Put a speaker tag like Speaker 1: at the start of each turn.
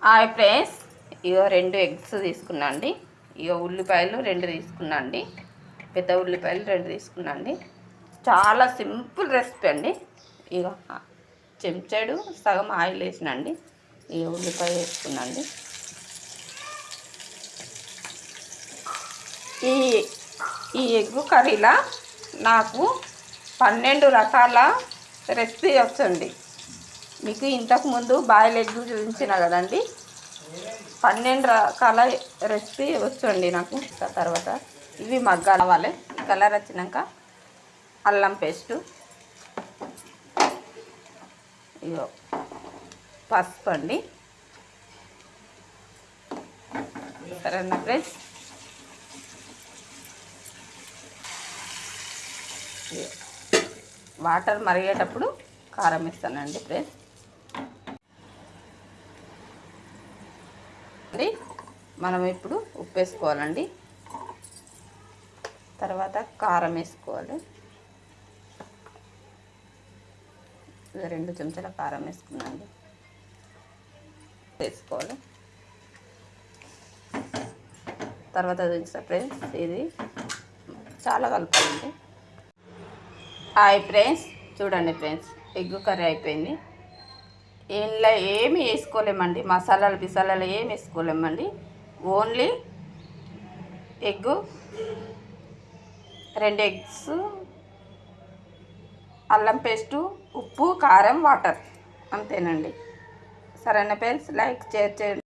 Speaker 1: Hi friends, ఇగో 2 eggs తీసుకున్నా అండి. ఇగో ఉల్లిపాయలు 2 తీసుకున్నా అండి. పెద్ద ఉల్లిపాయలు 2 తీసుకున్నా అండి. చాలా సింపుల్ రెసిపీ అండి. ఇగో చెంచాడు సగం ఆయిల్ వేసిన అండి. ఇగో ఉల్లిపాయ వేసుకున్నా అండి. ఈ ఎగ్ కర్రీలా నాకు 12 రకాల రెసిపీ వచ్చండి. మీకు ఇంతకుముందు బాయిల్ ఎగ్ చూపించిన కదండి, 12 రకాల రెసిపీ వచ్చండి నాకు. తర్వాత ఇవి మగ్గాలి. కలర్ వచ్చినాక అల్లం పేస్టు, ఇగో పసుపు అండి. సరేనా ఫ్రెండ్స్, వాటర్ మరిగేటప్పుడు కారం వేస్తానండి ఫ్రెండ్స్. మనం ఇప్పుడు ఉప్పు వేసుకోవాలండి. తర్వాత కారం వేసుకోవాలి. 2 చెంచాల కారం వేసుకున్నాండి. వేసుకోవాలి. తర్వాత ఫ్రెండ్స్ ఇది చాలా కలుపుకోండి. హాయ్ ఫ్రెండ్స్, చూడండి ఫ్రెండ్స్, ఎగ్ కర్రీ అయిపోయింది. ఇంట్లో ఏమి వేసుకోలేమండి, మసాలాలు ఏమి వేసుకోలేమండి. ఓన్లీ ఎగ్గు, 2 ఎగ్స్, అల్లం పేస్టు, ఉప్పు, కారం, వాటర్, అంతేనండి. సరేనా ఫ్రెండ్స్, లైక్ షేర్ చేయండి.